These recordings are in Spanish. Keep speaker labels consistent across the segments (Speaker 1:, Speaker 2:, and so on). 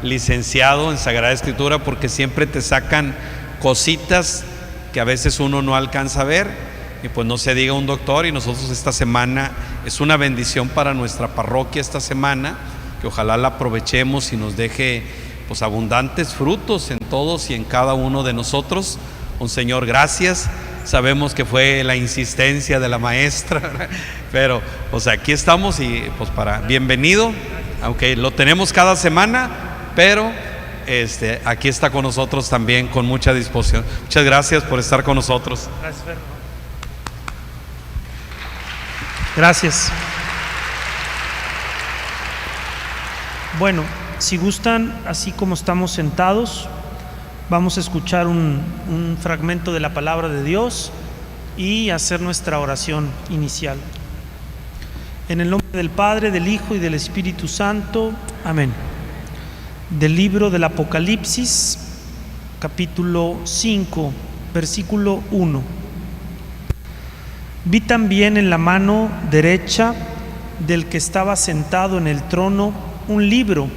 Speaker 1: licenciado en Sagrada Escritura, porque siempre te sacan cositas que a veces uno no alcanza a ver, y pues no se diga un doctor. Y nosotros esta semana es una bendición para nuestra parroquia esta semana, que ojalá la aprovechemos y nos deje pues abundantes frutos en todos y en cada uno de nosotros. Un Señor, gracias. Sabemos que fue la insistencia de la maestra, pero pues aquí estamos y pues bienvenido, aunque lo tenemos cada semana, pero aquí está con nosotros también con mucha disposición. Muchas gracias por estar con nosotros.
Speaker 2: Gracias, Fer. Gracias. Bueno, si gustan, así como estamos sentados, vamos a escuchar un fragmento de la palabra de Dios y hacer nuestra oración inicial. En el nombre del Padre, del Hijo y del Espíritu Santo. Amén. Del libro del Apocalipsis, capítulo 5, versículo 1. Vi también en la mano derecha del que estaba sentado en el trono un libro,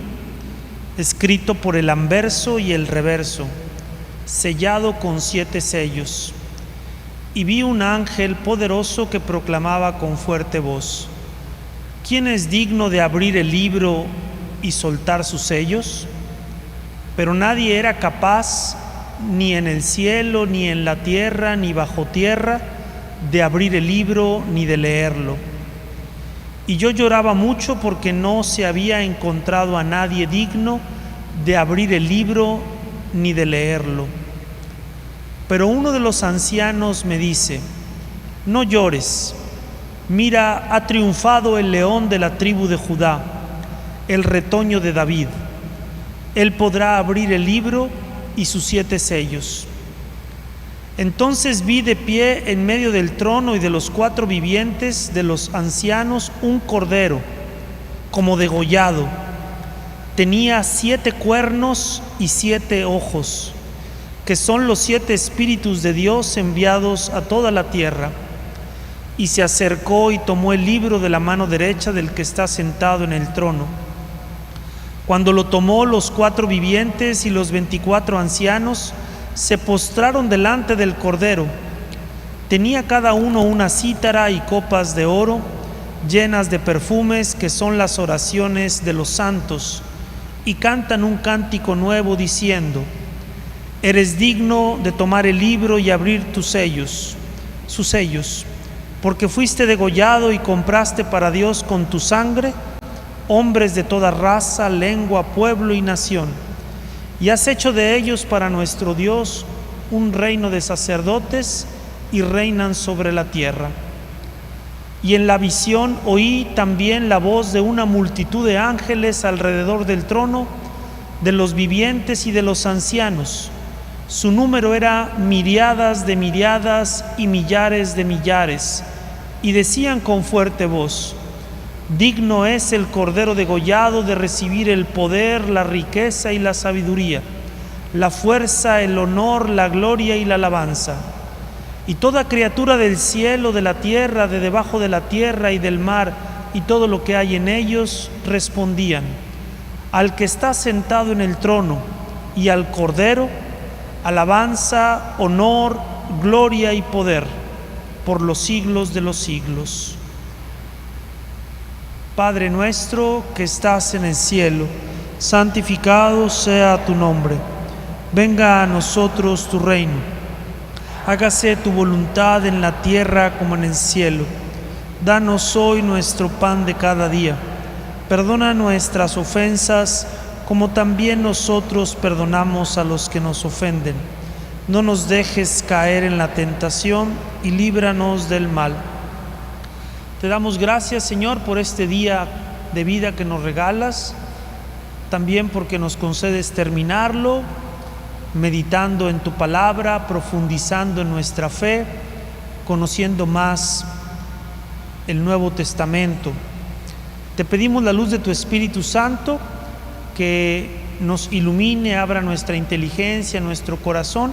Speaker 2: escrito por el anverso y el reverso, sellado con 7 sellos. Y vi un ángel poderoso que proclamaba con fuerte voz: ¿quién es digno de abrir el libro y soltar sus sellos? Pero nadie era capaz, ni en el cielo, ni en la tierra, ni bajo tierra, de abrir el libro ni de leerlo. Y yo lloraba mucho porque no se había encontrado a nadie digno de abrir el libro ni de leerlo. Pero uno de los ancianos me dice: no llores, mira, ha triunfado el león de la tribu de Judá, el retoño de David. Él podrá abrir el libro y sus 7 sellos. Entonces vi de pie en medio del trono y de los 4 vivientes de los ancianos un cordero, como degollado. Tenía 7 cuernos y 7 ojos, que son los 7 espíritus de Dios enviados a toda la tierra. Y se acercó y tomó el libro de la mano derecha del que está sentado en el trono. Cuando lo tomó, los 4 vivientes y los 24 ancianos se postraron delante del Cordero. Tenía cada uno una cítara y copas de oro llenas de perfumes, que son las oraciones de los santos, y cantan un cántico nuevo diciendo: eres digno de tomar el libro y abrir sus sellos, porque fuiste degollado y compraste para Dios con tu sangre hombres de toda raza, lengua, pueblo y nación, y has hecho de ellos para nuestro Dios un reino de sacerdotes, y reinan sobre la tierra. Y en la visión oí también la voz de una multitud de ángeles alrededor del trono, de los vivientes y de los ancianos. Su número era miriadas de miriadas y millares de millares, y decían con fuerte voz: digno es el Cordero degollado de recibir el poder, la riqueza y la sabiduría, la fuerza, el honor, la gloria y la alabanza. Y toda criatura del cielo, de la tierra, de debajo de la tierra y del mar, y todo lo que hay en ellos, respondían: al que está sentado en el trono y al Cordero, alabanza, honor, gloria y poder, por los siglos de los siglos. Padre nuestro que estás en el cielo, santificado sea tu nombre. Venga a nosotros tu reino. Hágase tu voluntad en la tierra como en el cielo. Danos hoy nuestro pan de cada día. Perdona nuestras ofensas, como también nosotros perdonamos a los que nos ofenden. No nos dejes caer en la tentación y líbranos del mal. Te damos gracias, Señor, por este día de vida que nos regalas, también porque nos concedes terminarlo meditando en tu palabra, profundizando en nuestra fe, conociendo más el Nuevo Testamento. Te pedimos la luz de tu Espíritu Santo que nos ilumine, abra nuestra inteligencia, nuestro corazón,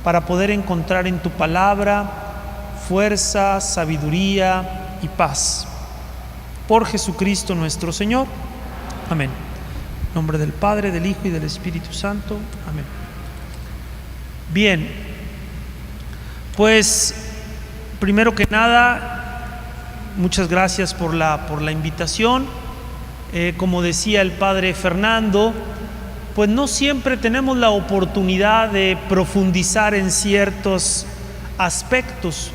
Speaker 2: para poder encontrar en tu palabra fuerza, sabiduría y paz. Por Jesucristo nuestro Señor. Amén. En nombre del Padre, del Hijo y del Espíritu Santo. Amén. Bien, pues primero que nada, muchas gracias por la invitación. Como decía el Padre Fernando, pues no siempre tenemos la oportunidad de profundizar en ciertos aspectos.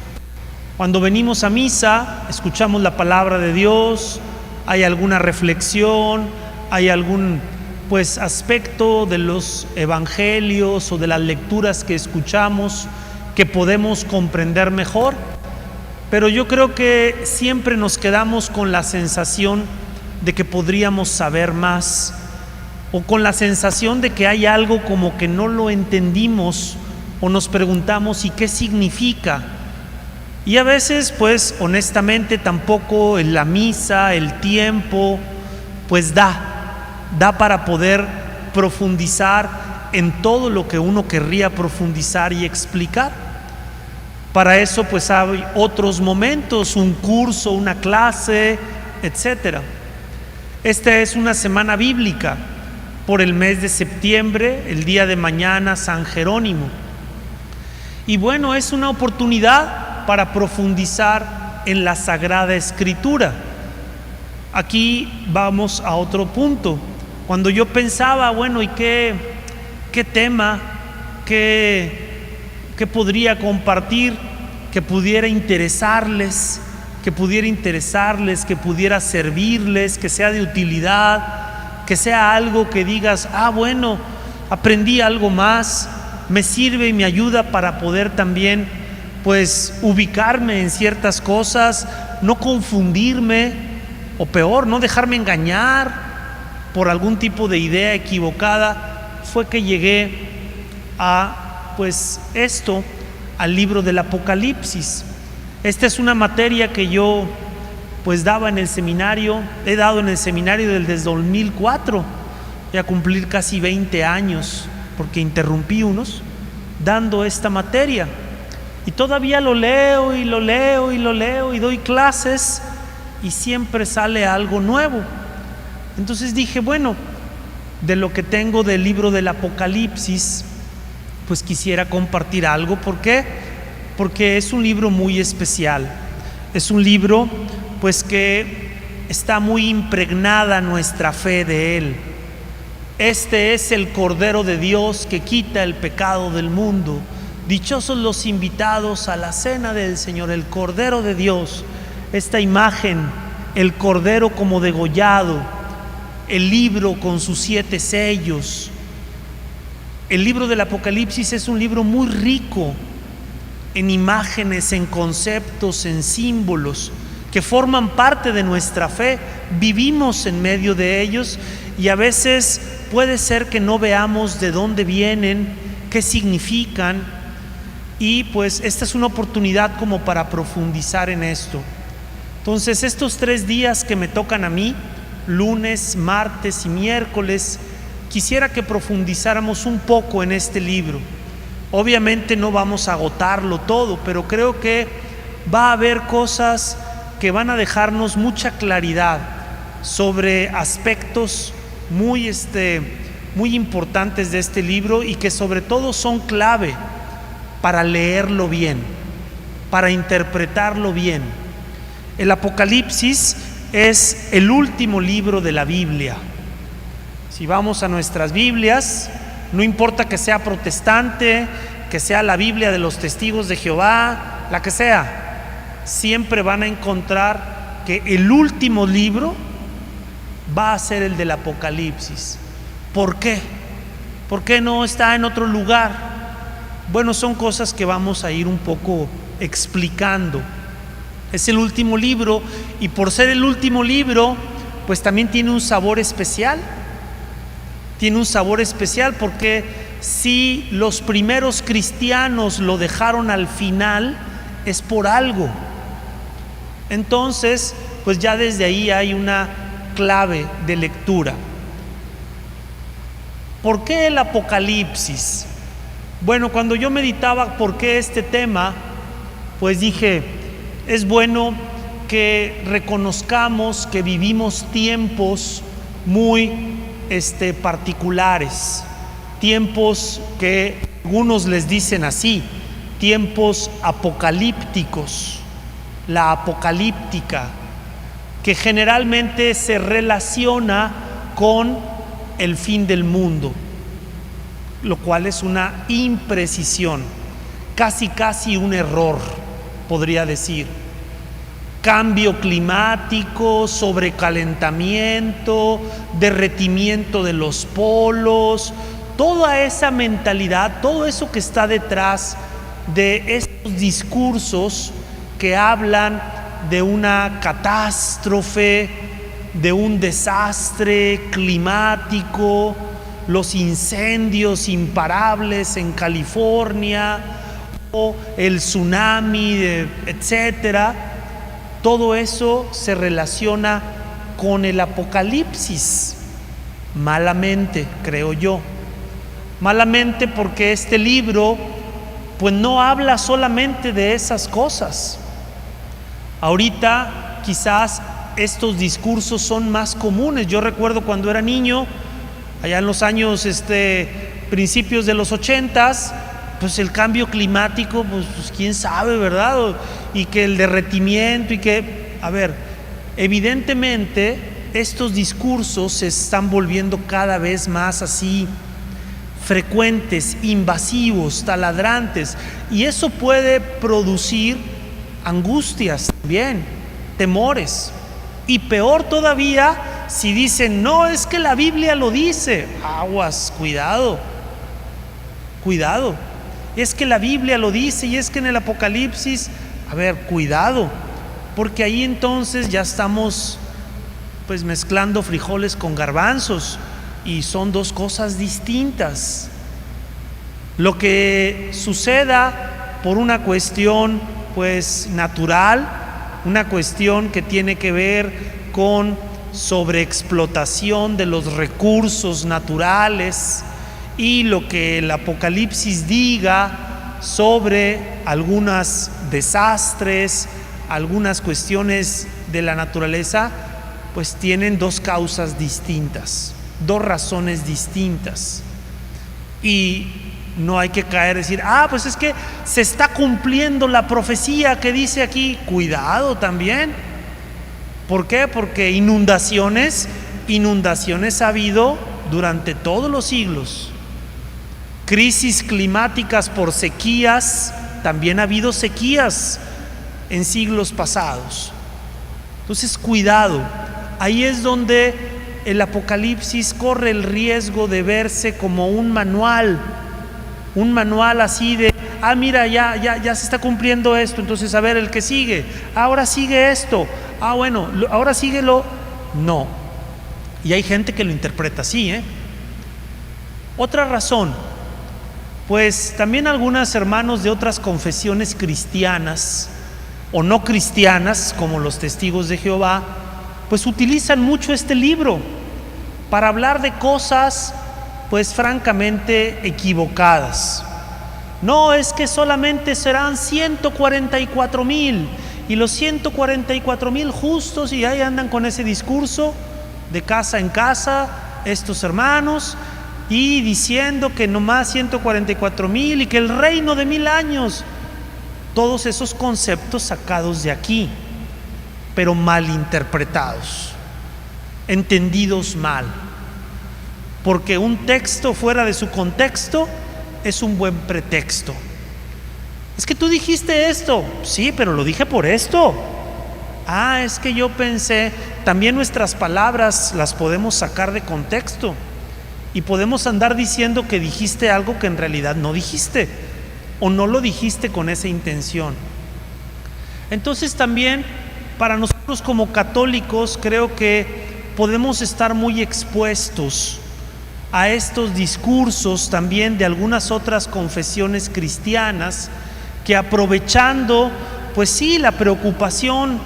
Speaker 2: Cuando venimos a misa, escuchamos la palabra de Dios, hay alguna reflexión, hay algún aspecto de los evangelios o de las lecturas que escuchamos que podemos comprender mejor, pero yo creo que siempre nos quedamos con la sensación de que podríamos saber más, o con la sensación de que hay algo como que no lo entendimos, o nos preguntamos ¿y qué significa? Y a veces honestamente tampoco en la misa, el tiempo da para poder profundizar en todo lo que uno querría profundizar y explicar. Para eso hay otros momentos, un curso, una clase, etcétera. Esta es una semana bíblica por el mes de septiembre, el día de mañana, San Jerónimo. Y bueno, es una oportunidad para profundizar en la Sagrada Escritura. Aquí vamos a otro punto. Cuando yo pensaba, ¿y qué tema, qué podría compartir que pudiera interesarles, que pudiera servirles, que sea de utilidad, que sea algo que digas, aprendí algo más, me sirve y me ayuda para poder también ubicarme en ciertas cosas, no confundirme, o peor, no dejarme engañar por algún tipo de idea equivocada. Fue que llegué a al libro del Apocalipsis. Esta es una materia que yo daba en el seminario, he dado en el seminario desde 2004, voy a cumplir casi 20 años, porque interrumpí unos, dando esta materia. Y todavía lo leo y doy clases y siempre sale algo nuevo. Entonces dije, de lo que tengo del libro del Apocalipsis, quisiera compartir algo. ¿Por qué? Porque es un libro muy especial. Es un libro que está muy impregnada nuestra fe de él. Este es el Cordero de Dios que quita el pecado del mundo. Dichosos los invitados a la cena del Señor, el Cordero de Dios. Esta imagen, el Cordero como degollado, el libro con sus 7 sellos. El libro del Apocalipsis es un libro muy rico en imágenes, en conceptos, en símbolos que forman parte de nuestra fe. Vivimos en medio de ellos y a veces puede ser que no veamos de dónde vienen, qué significan, y esta es una oportunidad como para profundizar en esto. Entonces, estos 3 días que me tocan a mí, lunes, martes y miércoles, quisiera que profundizáramos un poco en este libro. Obviamente no vamos a agotarlo todo, pero creo que va a haber cosas que van a dejarnos mucha claridad sobre aspectos muy importantes de este libro, y que sobre todo son clave para leerlo bien, para interpretarlo bien. El Apocalipsis es el último libro de la Biblia. Si vamos a nuestras Biblias, no importa que sea protestante, que sea la Biblia de los Testigos de Jehová, la que sea, siempre van a encontrar que el último libro va a ser el del Apocalipsis. ¿Por qué? ¿Por qué no está en otro lugar? Son cosas que vamos a ir un poco explicando. Es el último libro, y por ser el último libro, también tiene un sabor especial. Tiene un sabor especial porque si los primeros cristianos lo dejaron al final, es por algo. Entonces, ya desde ahí hay una clave de lectura. ¿Por qué el Apocalipsis? Cuando yo meditaba por qué este tema, dije, es bueno que reconozcamos que vivimos tiempos muy particulares, tiempos que algunos les dicen así, tiempos apocalípticos, la apocalíptica, que generalmente se relaciona con el fin del mundo, lo cual es una imprecisión, casi un error, podría decir. Cambio climático, sobrecalentamiento, derretimiento de los polos, toda esa mentalidad, todo eso que está detrás de estos discursos que hablan de una catástrofe, de un desastre climático, los incendios imparables en California o el tsunami, etcétera. Todo eso se relaciona con el Apocalipsis, malamente, creo yo. Malamente porque este libro pues no habla solamente de esas cosas. Ahorita quizás estos discursos son más comunes. Yo recuerdo cuando era niño, allá en los años principios de los 80s, pues el cambio climático, pues quién sabe, ¿verdad? Y que el derretimiento y que, evidentemente estos discursos se están volviendo cada vez más así frecuentes, invasivos, taladrantes, y eso puede producir angustias también, temores. Y peor todavía si dicen, no, es que la Biblia lo dice. Aguas, cuidado, es que la Biblia lo dice y es que en el Apocalipsis, cuidado, porque ahí entonces ya estamos pues mezclando frijoles con garbanzos y son dos cosas distintas. Lo que suceda por una cuestión pues natural, una cuestión que tiene que ver con sobreexplotación de los recursos naturales, y lo que el Apocalipsis diga sobre algunos desastres, algunas cuestiones de la naturaleza, pues tienen dos causas distintas, dos razones distintas. Y no hay que caer y decir, pues es que se está cumpliendo la profecía que dice aquí. Cuidado también. ¿Por qué? Porque inundaciones ha habido durante todos los siglos. Crisis climáticas por sequías, también ha habido sequías en siglos pasados. Entonces, cuidado. Ahí es donde el Apocalipsis corre el riesgo de verse como un manual así de, mira, ya se está cumpliendo esto, entonces el que sigue, ahora sigue esto, ahora síguelo. No. Y hay gente que lo interpreta así, Otra razón, pues también algunos hermanos de otras confesiones cristianas o no cristianas, como los Testigos de Jehová, pues utilizan mucho este libro para hablar de cosas pues francamente equivocadas. No, es que solamente serán 144,000 y los 144,000 justos, y ahí andan con ese discurso de casa en casa estos hermanos, y diciendo que nomás 144,000 y que el reino de 1000 años. Todos esos conceptos sacados de aquí, pero mal interpretados, entendidos mal, porque un texto fuera de su contexto es un buen pretexto. Es que tú dijiste esto, sí, pero lo dije por esto. Es que yo pensé. También nuestras palabras las podemos sacar de contexto y podemos andar diciendo que dijiste algo que en realidad no dijiste, o no lo dijiste con esa intención. Entonces también para nosotros como católicos creo que podemos estar muy expuestos a estos discursos también de algunas otras confesiones cristianas que, aprovechando, pues sí, la preocupación,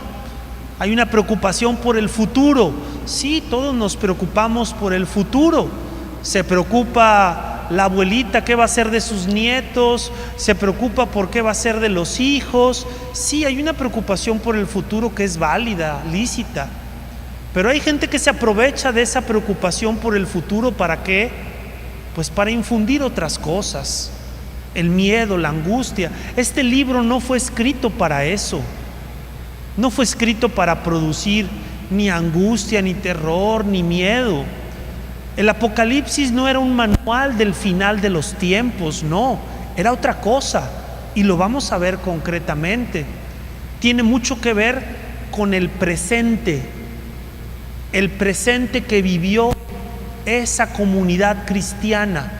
Speaker 2: hay una preocupación por el futuro. Sí, todos nos preocupamos por el futuro. Se preocupa la abuelita qué va a ser de sus nietos, se preocupa por qué va a ser de los hijos. Sí, hay una preocupación por el futuro que es válida, lícita, Pero hay gente que se aprovecha de esa preocupación por el futuro. ¿Para qué? Pues para infundir otras cosas, el miedo, la angustia. Este libro no fue escrito para eso. No fue escrito para producir ni angustia, ni terror, ni miedo. El Apocalipsis no era un manual del final de los tiempos, no, era otra cosa, y lo vamos a ver concretamente. Tiene mucho que ver con el presente que vivió esa comunidad cristiana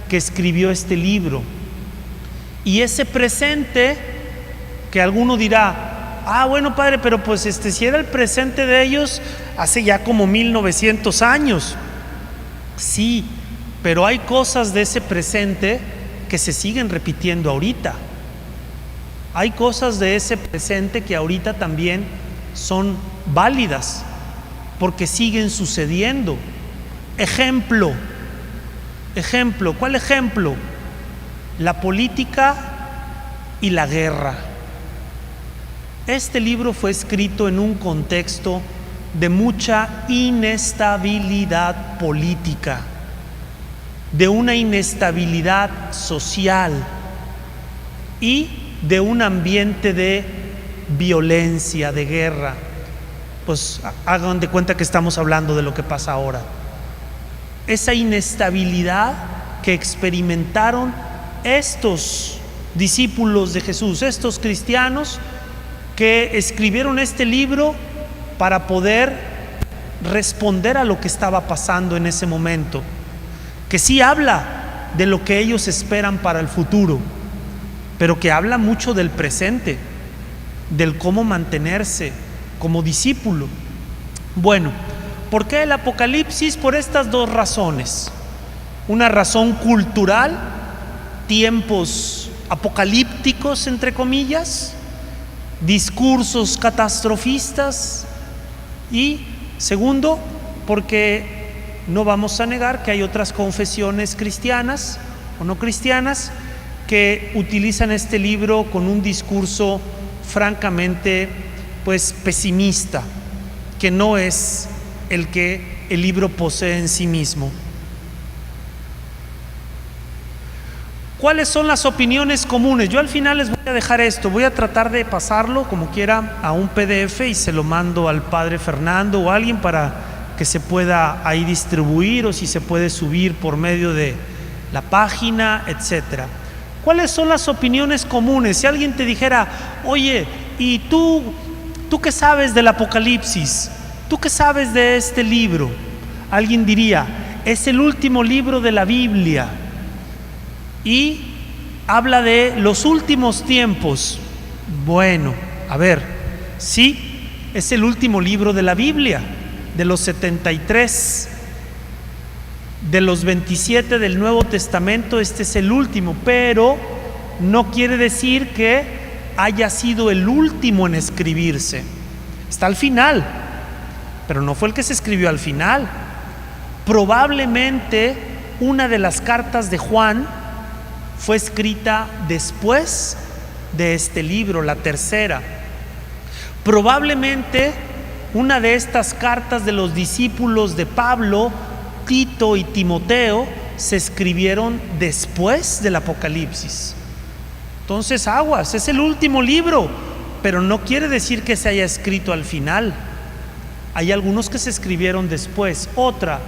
Speaker 2: que escribió este libro. Y ese presente, que alguno dirá, bueno, padre, pero pues si era el presente de ellos hace ya como 1900 años. Sí, pero hay cosas de ese presente que se siguen repitiendo ahorita. Hay cosas de ese presente que ahorita también son válidas, porque siguen sucediendo. Ejemplo, ¿cuál ejemplo? La política y la guerra. Este libro fue escrito en un contexto de mucha inestabilidad política, de una inestabilidad social y de un ambiente de violencia, de guerra. Pues hagan de cuenta que estamos hablando de lo que pasa ahora. Esa inestabilidad que experimentaron estos discípulos de Jesús, estos cristianos que escribieron este libro para poder responder a lo que estaba pasando en ese momento, que sí habla de lo que ellos esperan para el futuro, pero que habla mucho del presente, del cómo mantenerse como discípulo. Bueno, ¿por qué el Apocalipsis? Por estas dos razones. Una razón cultural, tiempos apocalípticos entre comillas, discursos catastrofistas, y segundo, porque no vamos a negar que hay otras confesiones cristianas o no cristianas que utilizan este libro con un discurso francamente pues pesimista, que no es el que el libro posee en sí mismo. ¿Cuáles son las opiniones comunes? Yo al final les voy a dejar esto, voy a tratar de pasarlo como quiera a un PDF y se lo mando al padre Fernando o a alguien para que se pueda ahí distribuir, o si se puede subir por medio de la página, etcétera. ¿Cuáles son las opiniones comunes? Si alguien te dijera, oye, ¿y tú qué sabes del Apocalipsis? ¿Tú qué sabes de este libro? Alguien diría, es el último libro de la Biblia y habla de los últimos tiempos. Bueno, a ver, sí, es el último libro de la Biblia, de los 73, de los 27 del Nuevo Testamento, este es el último, pero no quiere decir que haya sido el último en escribirse. Está al final, pero no fue el que se escribió al final. Probablemente una de las cartas de Juan fue escrita después de este libro, la tercera. Probablemente una de estas cartas de los discípulos de Pablo, Tito y Timoteo, se escribieron después del Apocalipsis. Entonces, aguas, es el último libro, pero no quiere decir que se haya escrito al final. Hay algunos que se escribieron después. Otra,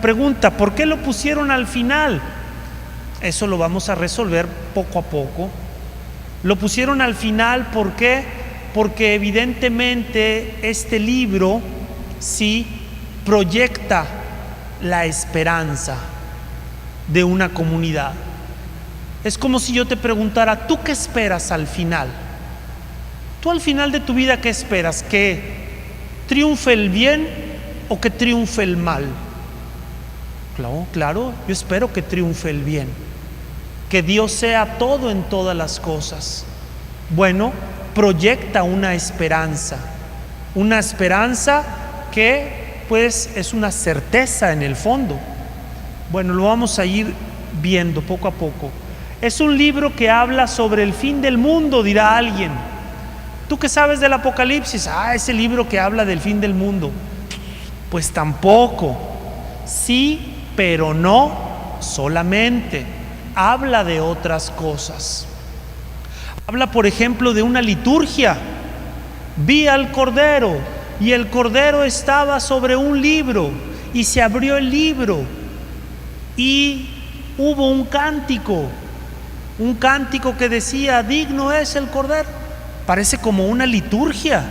Speaker 2: pregunta, ¿por qué lo pusieron al final? Eso lo vamos a resolver poco a poco. Lo pusieron al final, ¿por qué? Porque evidentemente este libro sí proyecta la esperanza de una comunidad. Es como si yo te preguntara, ¿tú qué esperas al final? ¿Tú al final de tu vida qué esperas? ¿Que triunfe el bien o que triunfe el mal? Claro, yo espero que triunfe el bien, que Dios sea todo en todas las cosas. Bueno, proyecta una esperanza que pues es una certeza en el fondo. Bueno, lo vamos a ir viendo poco a poco. Es un libro que habla sobre el fin del mundo, dirá alguien. ¿Tú qué sabes del Apocalipsis? Ese libro que habla del fin del mundo. Pues tampoco. Sí, pero no solamente. Habla de otras cosas. Habla, por ejemplo, de una liturgia. Vi al Cordero y el Cordero estaba sobre un libro y se abrió el libro y hubo un cántico que decía: digno es el Cordero. Parece como una liturgia.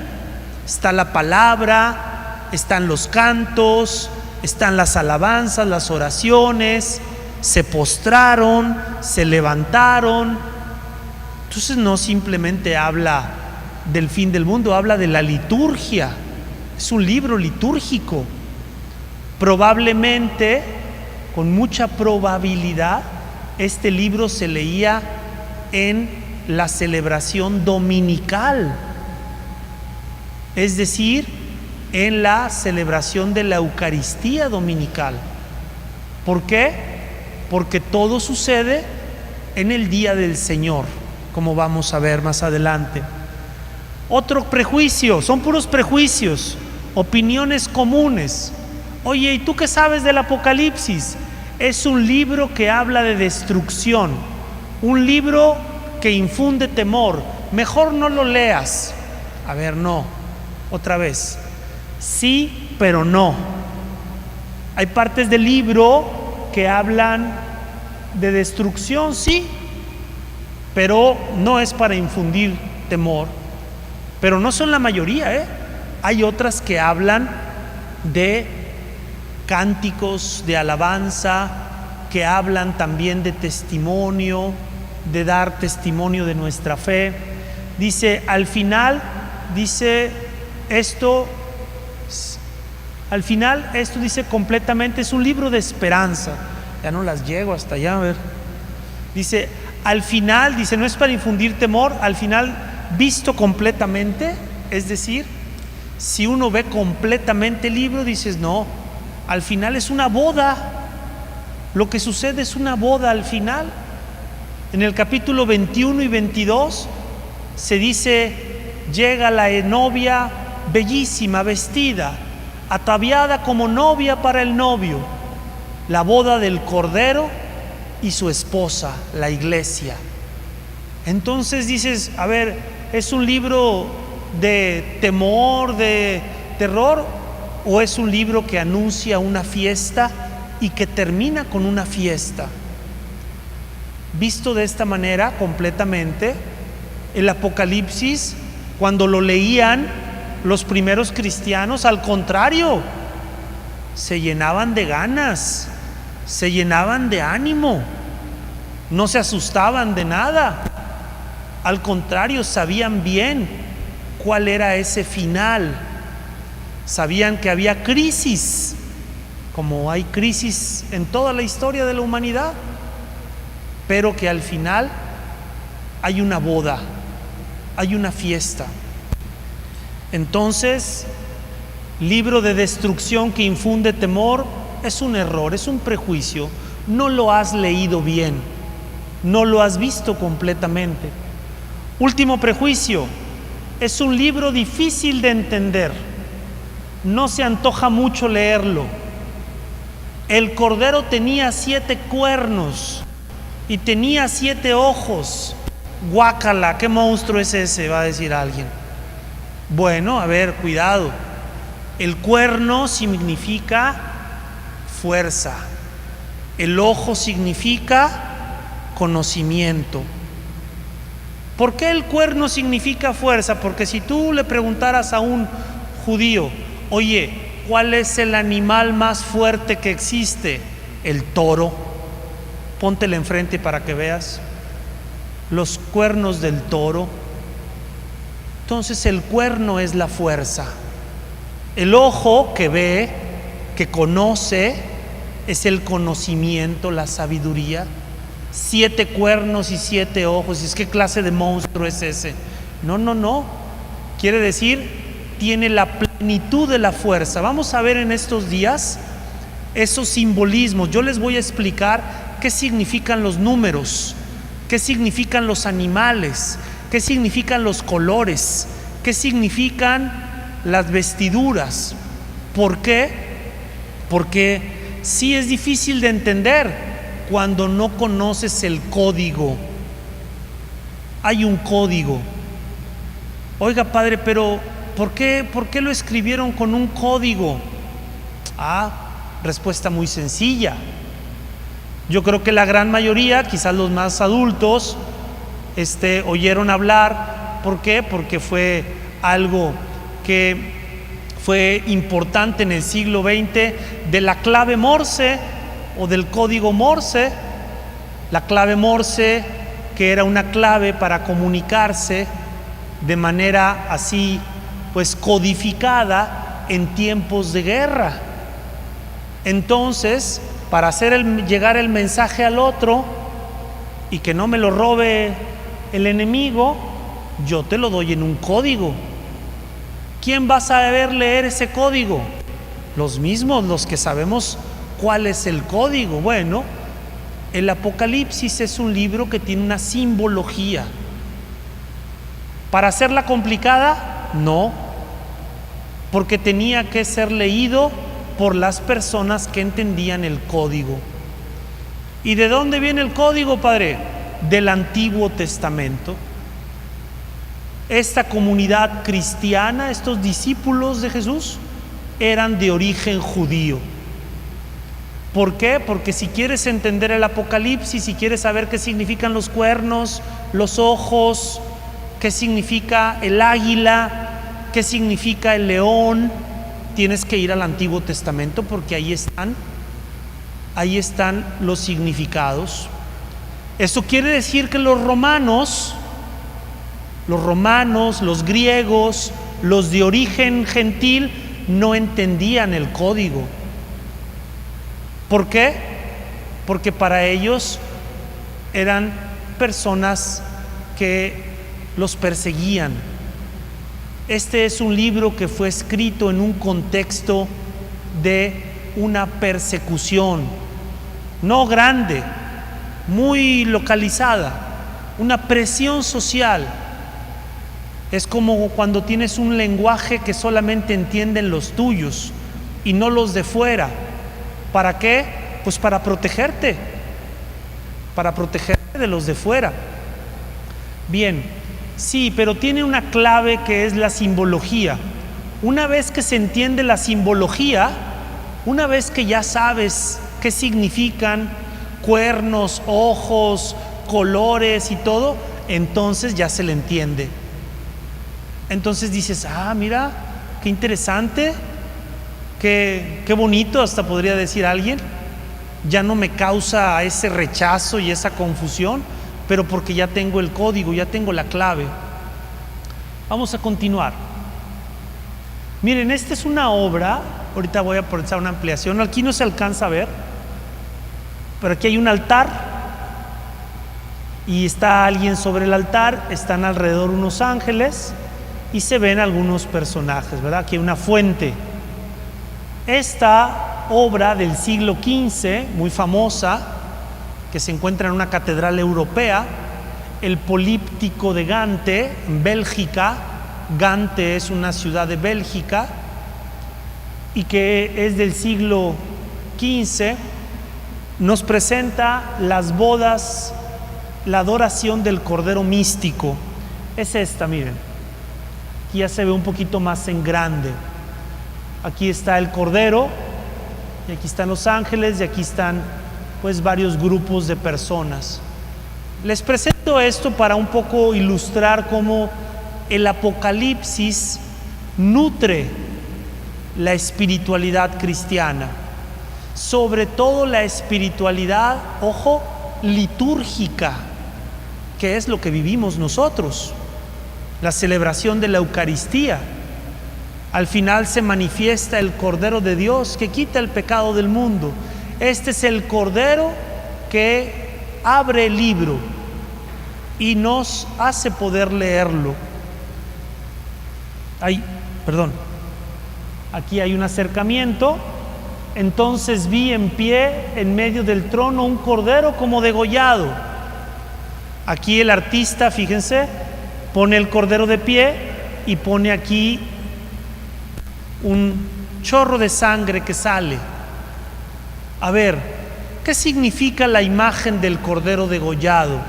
Speaker 2: Está la palabra, están los cantos, están las alabanzas, las oraciones, se postraron, se levantaron. Entonces no simplemente habla del fin del mundo, habla de la liturgia. Es un libro litúrgico. Probablemente, con mucha probabilidad, este libro se leía en la celebración dominical, es decir, en la celebración de la Eucaristía dominical. ¿Por qué? Porque todo sucede en el día del Señor, como vamos a ver más adelante. Otro prejuicio, son puros prejuicios, opiniones comunes. Oye, ¿y tú qué sabes del Apocalipsis? Es un libro que habla de destrucción, un libro que infunde temor. Mejor no lo leas. A ver, no, otra vez. Sí, pero no. Hay partes del libro que hablan de destrucción, sí, pero no es para infundir temor. Pero no son la mayoría, Hay otras que hablan de cánticos de alabanza, que hablan también de testimonio, de dar testimonio de nuestra fe. Dice, al final esto dice completamente, es un libro de esperanza. Ya no las llego hasta allá, a ver. Dice, al final, no es para infundir temor, al final, visto completamente, es decir, si uno ve completamente el libro, dices, no, al final es una boda. Lo que sucede es una boda al final. En el capítulo 21 y 22 se dice: llega la novia bellísima, vestida, ataviada como novia para el novio, la boda del Cordero y su esposa, la iglesia. Entonces dices, a ver, ¿es un libro de temor, de terror, o es un libro que anuncia una fiesta y que termina con una fiesta? Visto de esta manera completamente, el Apocalipsis, cuando lo leían los primeros cristianos, al contrario, se llenaban de ganas, se llenaban de ánimo, no se asustaban de nada. Al contrario, sabían bien cuál era ese final. Sabían que había crisis, como hay crisis en toda la historia de la humanidad, pero que al final hay una boda, hay una fiesta. Entonces, libro de destrucción que infunde temor es un error, es un prejuicio. No lo has leído bien, no lo has visto completamente. Último prejuicio, es un libro difícil de entender. No se antoja mucho leerlo. El Cordero tenía 7 cuernos y tenía 7 ojos. Guácala, ¿qué monstruo es ese?, va a decir alguien. Bueno, a ver, cuidado. El cuerno significa fuerza. El ojo significa conocimiento. ¿Por qué el cuerno significa fuerza? Porque si tú le preguntaras a un judío, oye, ¿cuál es el animal más fuerte que existe? El toro. Póntele enfrente para que veas los cuernos del toro. Entonces el cuerno es la fuerza. El ojo que ve, que conoce, es el conocimiento, la sabiduría. 7 cuernos y 7 ojos. ¿Y es qué clase de monstruo es ese? No. Quiere decir, tiene la plenitud de la fuerza. Vamos a ver en estos días esos simbolismos. Yo les voy a explicar qué significan los números, qué significan los animales, qué significan los colores, qué significan las vestiduras. ¿Por qué? porque sí es difícil de entender cuando no conoces el código. Hay un código. Oiga, padre, pero ¿por qué lo escribieron con un código? Respuesta muy sencilla. Yo creo que la gran mayoría, quizás los más adultos, oyeron hablar. ¿Por qué? Porque fue algo que fue importante en el siglo XX, de la clave Morse o del código Morse. La clave Morse, que era una clave para comunicarse de manera así, pues codificada en tiempos de guerra. Entonces, para hacer llegar el mensaje al otro y que no me lo robe el enemigo, yo te lo doy en un código. ¿Quién va a saber leer ese código? Los mismos, los que sabemos cuál es el código. Bueno, el Apocalipsis es un libro que tiene una simbología. ¿Para hacerla complicada? No, porque tenía que ser leído por las personas que entendían el código. ¿Y de dónde viene el código, padre? Del Antiguo Testamento. Esta comunidad cristiana, estos discípulos de Jesús, eran de origen judío. ¿Por qué? Porque si quieres entender el Apocalipsis, si quieres saber qué significan los cuernos, los ojos, qué significa el águila, qué significa el león, tienes que ir al Antiguo Testamento, porque ahí están los significados. Eso quiere decir que los romanos, los griegos, los de origen gentil, no entendían el código. ¿Por qué? Porque para ellos eran personas que los perseguían. Este es un libro que fue escrito en un contexto de una persecución, no grande, muy localizada, una presión social. Es como cuando tienes un lenguaje que solamente entienden los tuyos y no los de fuera. ¿Para qué? Pues para protegerte de los de fuera. Bien, sí, pero tiene una clave que es la simbología. Una vez que se entiende la simbología, una vez que ya sabes qué significan cuernos, ojos, colores y todo, entonces ya se le entiende. Entonces dices, mira, qué interesante, qué bonito, hasta podría decir alguien. Ya no me causa ese rechazo y esa confusión, pero porque ya tengo el código, ya tengo la clave. Vamos a continuar. Miren, esta es una obra, ahorita voy a poner una ampliación, aquí no se alcanza a ver, pero aquí hay un altar y está alguien sobre el altar, están alrededor unos ángeles y se ven algunos personajes, ¿verdad? Aquí hay una fuente. Esta obra del siglo XV, muy famosa, que se encuentra en una catedral europea, el Políptico de Gante, en Bélgica. Gante es una ciudad de Bélgica y que es del siglo XV, nos presenta las bodas, la adoración del Cordero místico. Es esta, miren. Aquí ya se ve un poquito más en grande. Aquí está el Cordero, y aquí están los ángeles, y aquí están pues varios grupos de personas. Les presento esto para un poco ilustrar cómo el Apocalipsis nutre la espiritualidad cristiana, sobre todo la espiritualidad, ojo, litúrgica, que es lo que vivimos nosotros, la celebración de la Eucaristía. Al final se manifiesta el Cordero de Dios que quita el pecado del mundo. Este es el Cordero que abre el libro y nos hace poder leerlo. Aquí hay un acercamiento. Entonces vi en pie en medio del trono un cordero como degollado. Aquí el artista, fíjense, pone el cordero de pie y pone aquí un chorro de sangre que sale. A ver, ¿qué significa la imagen del cordero degollado?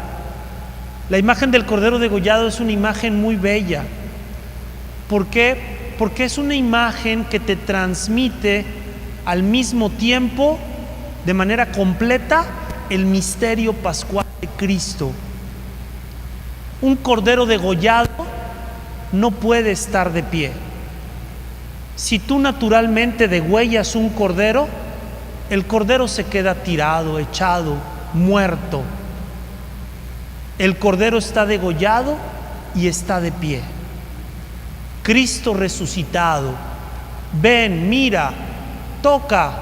Speaker 2: La imagen del cordero degollado es una imagen muy bella. ¿Por qué? Porque es una imagen que te transmite al mismo tiempo, de manera completa, el misterio pascual de Cristo. Un cordero degollado no puede estar de pie. Si tú naturalmente degüellas un cordero, el cordero se queda tirado, echado, muerto. El cordero está degollado y está de pie. Cristo resucitado, ven, mira, toca,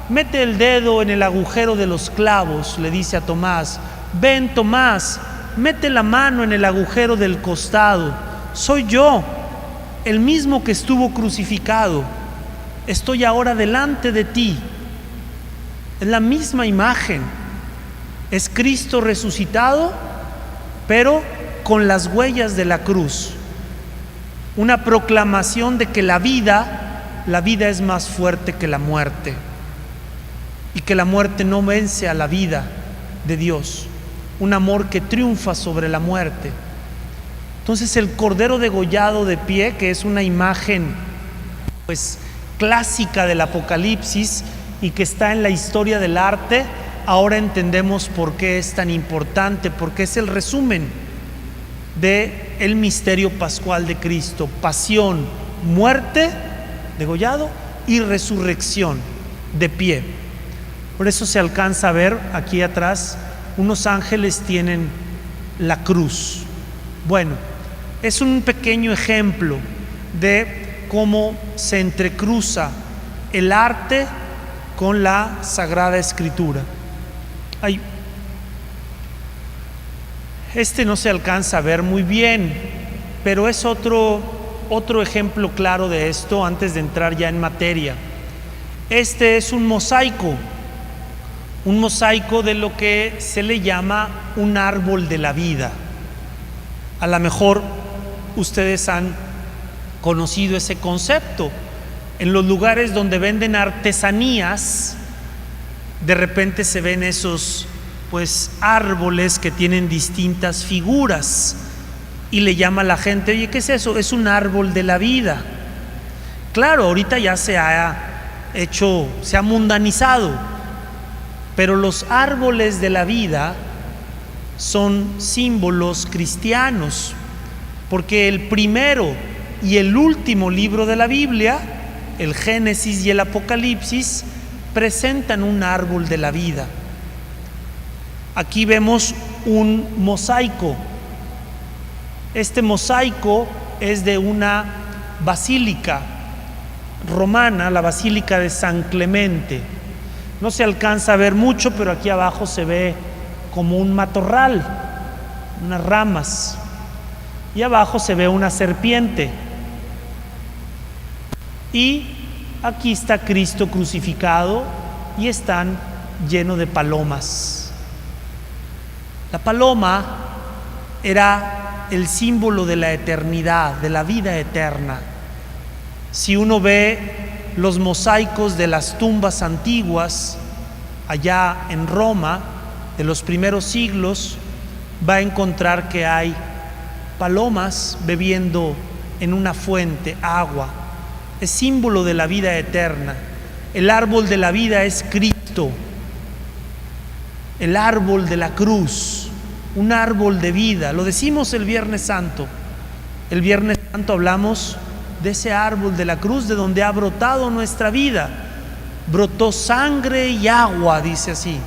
Speaker 2: mete el dedo en el agujero de los clavos, le dice a Tomás. Ven, Tomás, mete la mano en el agujero del costado. Soy yo, el mismo que estuvo crucificado. Estoy ahora delante de ti. Es la misma imagen. Es Cristo resucitado, pero con las huellas de la cruz. Una proclamación de que la vida es más fuerte que la muerte. Y que la muerte no vence a la vida de Dios. Un amor que triunfa sobre la muerte. Entonces el cordero degollado de pie, que es una imagen pues clásica del Apocalipsis y que está en la historia del arte, ahora entendemos por qué es tan importante, porque es el resumen de el misterio pascual de Cristo: pasión, muerte, degollado, y resurrección, de pie. Por eso se alcanza a ver aquí atrás, unos ángeles tienen la cruz. Bueno, es un pequeño ejemplo de cómo se entrecruza el arte con la Sagrada Escritura. Este no se alcanza a ver muy bien, pero es otro ejemplo claro de esto antes de entrar ya en materia. Este es un mosaico de lo que se le llama un árbol de la vida. A lo mejor ustedes han conocido ese concepto. En los lugares donde venden artesanías, de repente se ven esos árboles que tienen distintas figuras y le llama a la gente: oye, ¿qué es eso? Es un árbol de la vida. Claro, ahorita ya se ha mundanizado, pero los árboles de la vida son símbolos cristianos, porque el primero y el último libro de la Biblia, el Génesis y el Apocalipsis, presentan un árbol de la vida. Aquí vemos un mosaico. Este mosaico es de una basílica romana, la Basílica de San Clemente. No se alcanza a ver mucho, pero aquí abajo se ve como un matorral, unas ramas, y abajo se ve una serpiente. Y aquí está Cristo crucificado y están llenos de palomas. La paloma era el símbolo de la eternidad, de la vida eterna. Si uno ve los mosaicos de las tumbas antiguas allá en Roma de los primeros siglos, va a encontrar que hay palomas bebiendo en una fuente agua. Es símbolo de la vida eterna. El árbol de la vida es Cristo, el árbol de la cruz, un árbol de vida. Lo decimos el Viernes Santo. El Viernes Santo hablamos de ese árbol de la cruz, de donde ha brotado nuestra vida. Brotó sangre y agua, dice así.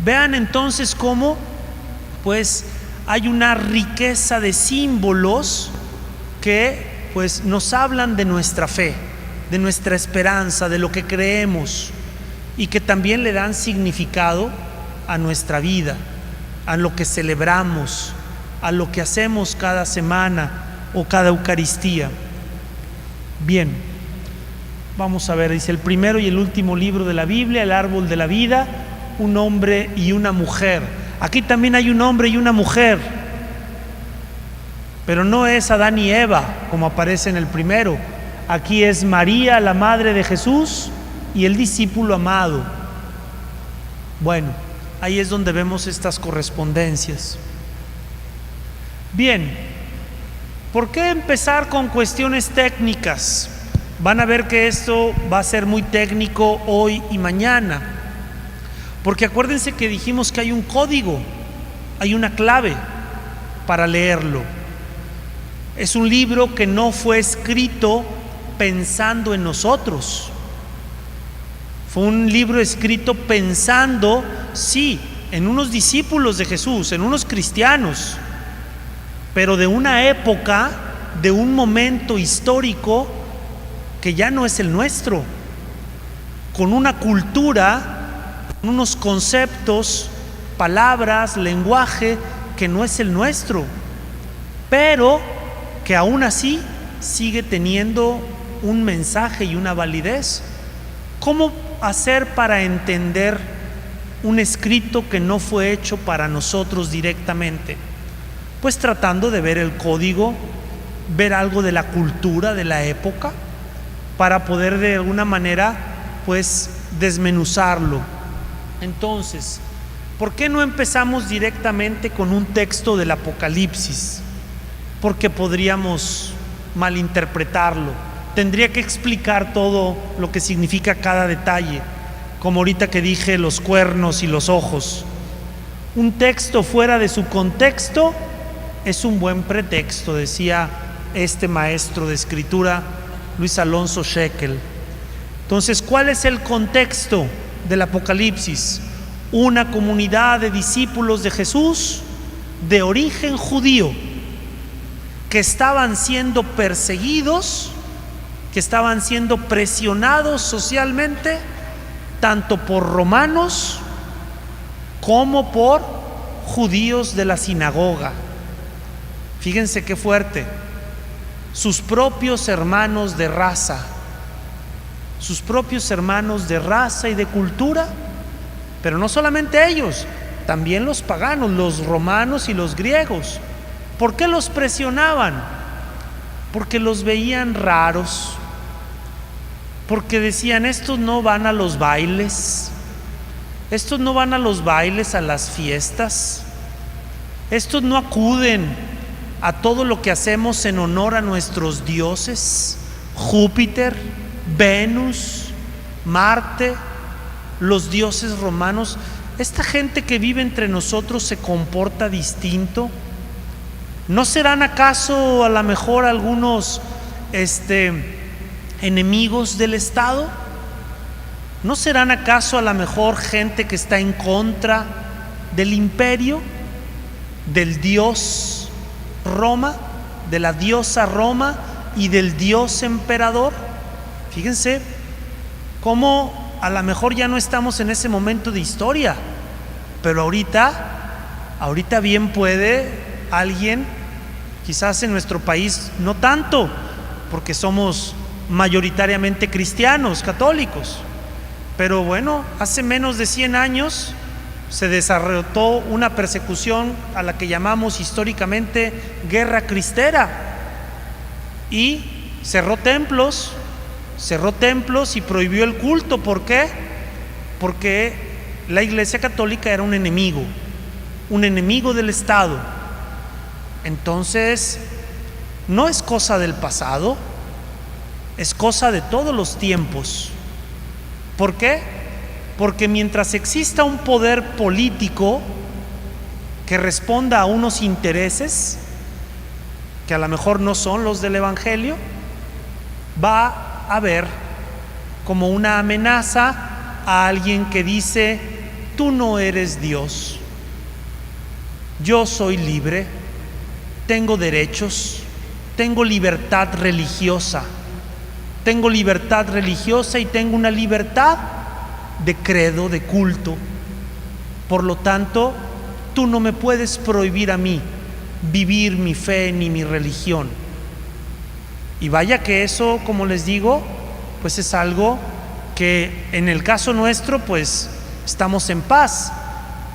Speaker 2: Vean entonces cómo hay una riqueza de símbolos que nos hablan de nuestra fe, de nuestra esperanza, de lo que creemos, y que también le dan significado a nuestra vida, a lo que celebramos, a lo que hacemos cada semana o cada Eucaristía. Bien, vamos a ver, dice: el primero y el último libro de la Biblia, el árbol de la vida, un hombre y una mujer. Aquí también hay un hombre y una mujer, pero no es Adán y Eva como aparece en el primero. Aquí es María, la madre de Jesús, y el discípulo amado. Bueno, ahí es donde vemos estas correspondencias. Bien, ¿por qué empezar con cuestiones técnicas? Van a ver que esto va a ser muy técnico hoy y mañana, porque acuérdense que dijimos que hay un código, hay una clave para leerlo. Es un libro que no fue escrito pensando en nosotros. Fue un libro escrito pensando, sí, en unos discípulos de Jesús, en unos cristianos, pero de una época, de un momento histórico que ya no es el nuestro, con una cultura, con unos conceptos, palabras, lenguaje que no es el nuestro, pero que aún así sigue teniendo un mensaje y una validez. ¿Cómo hacer para entender un escrito que no fue hecho para nosotros directamente? Pues tratando de ver el código, ver algo de la cultura de la época, para poder de alguna manera pues desmenuzarlo. Entonces, ¿por qué no empezamos directamente con un texto del Apocalipsis? Porque podríamos malinterpretarlo. Tendría que explicar todo lo que significa cada detalle, como ahorita que dije los cuernos y los ojos. Un texto fuera de su contexto es un buen pretexto, decía este maestro de escritura, Luis Alonso Shekel. Entonces, ¿cuál es el contexto del Apocalipsis? Una comunidad de discípulos de Jesús de origen judío que estaban siendo perseguidos, que estaban siendo presionados socialmente, tanto por romanos como por judíos de la sinagoga. Fíjense qué fuerte. Sus propios hermanos de raza, sus propios hermanos de raza y de cultura, pero no solamente ellos, también los paganos, los romanos y los griegos. ¿Por qué los presionaban? Porque los veían raros, porque decían, estos no van a los bailes, estos no van a los bailes, a las fiestas, estos no acuden a todo lo que hacemos en honor a nuestros dioses, Júpiter, Venus, Marte, los dioses romanos. Esta gente que vive entre nosotros se comporta distinto. ¿No serán acaso a lo mejor algunos enemigos del Estado? ¿No serán acaso a lo mejor gente que está en contra del imperio, del dios Roma, de la diosa Roma y del dios emperador? Fíjense cómo a lo mejor ya no estamos en ese momento de historia, pero ahorita bien puede alguien, quizás en nuestro país no tanto, porque somos mayoritariamente cristianos, católicos, pero bueno, hace menos de 100 años se desarrolló una persecución a la que llamamos históricamente guerra cristera, y cerró templos y prohibió el culto. ¿Por qué? Porque la Iglesia Católica era un enemigo del Estado. Entonces, no es cosa del pasado, es cosa de todos los tiempos. ¿Por qué? Porque mientras exista un poder político que responda a unos intereses que a lo mejor no son los del Evangelio, va a haber como una amenaza a alguien que dice, tú no eres Dios, yo soy libre, tengo derechos, tengo libertad religiosa y tengo una libertad de credo, de culto. Por lo tanto, tú no me puedes prohibir a mí vivir mi fe ni mi religión. Y vaya que eso, como les digo, pues es algo que en el caso nuestro pues estamos en paz,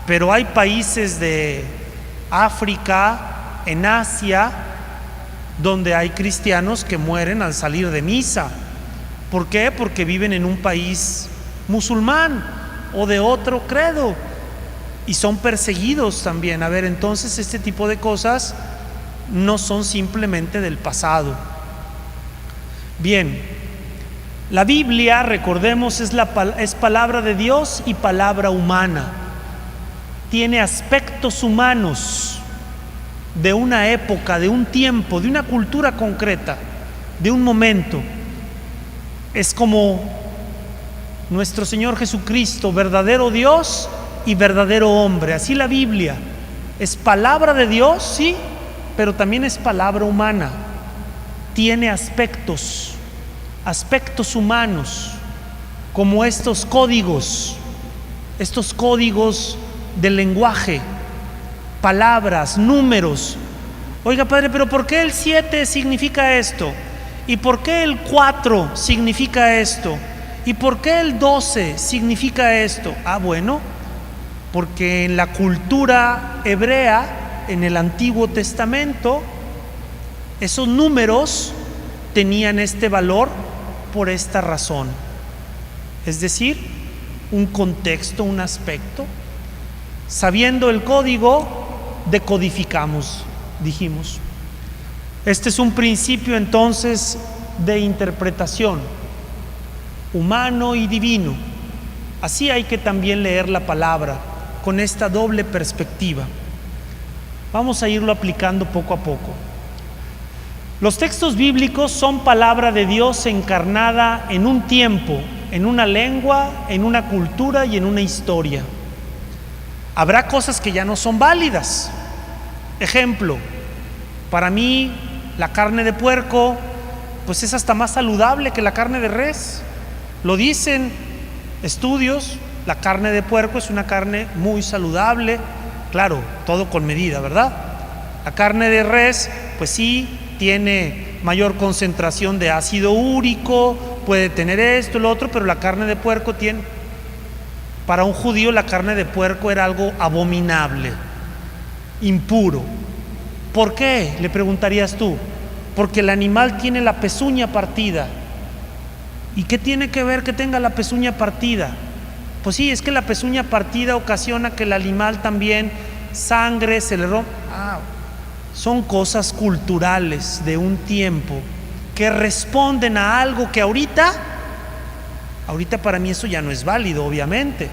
Speaker 2: pero hay países de África, en Asia, donde hay cristianos que mueren al salir de misa. ¿Por qué? Porque viven en un país musulmán, o de otro credo y son perseguidos también. A ver, entonces este tipo de cosas no son simplemente del pasado. Bien, la Biblia, recordemos, es palabra de Dios y palabra humana. Tiene aspectos humanos de una época, de un tiempo, de una cultura concreta, de un momento. Es como nuestro Señor Jesucristo, verdadero Dios y verdadero hombre. Así la Biblia es palabra de Dios, sí, pero también es palabra humana. Tiene aspectos humanos, como estos códigos del lenguaje, palabras, números. Oiga, padre, pero ¿por qué el 7 significa esto? ¿Y por qué el 4 significa esto? ¿Y por qué el 12 significa esto? Bueno, porque en la cultura hebrea, en el Antiguo Testamento, esos números tenían este valor por esta razón. Es decir, un contexto, un aspecto. Sabiendo el código, decodificamos, dijimos. Este es un principio entonces de interpretación, humano y divino. Así hay que también leer la palabra, con esta doble perspectiva. Vamos a irlo aplicando poco a poco. Los textos bíblicos son palabra de Dios encarnada en un tiempo, en una lengua, en una cultura y en una historia. Habrá cosas que ya no son válidas. Ejemplo, para mí la carne de puerco pues es hasta más saludable que la carne de res. Lo dicen estudios, la carne de puerco es una carne muy saludable, claro, todo con medida, ¿verdad? La carne de res pues sí tiene mayor concentración de ácido úrico, puede tener esto, lo otro, pero la carne de puerco tiene... Para un judío la carne de puerco era algo abominable, impuro. ¿Por qué? Le preguntarías tú. Porque el animal tiene la pezuña partida. ¿Y qué tiene que ver que tenga la pezuña partida? Pues sí, es que la pezuña partida ocasiona que el animal también sangre, se le rompe. Son cosas culturales de un tiempo que responden a algo que ahorita para mí eso ya no es válido, obviamente.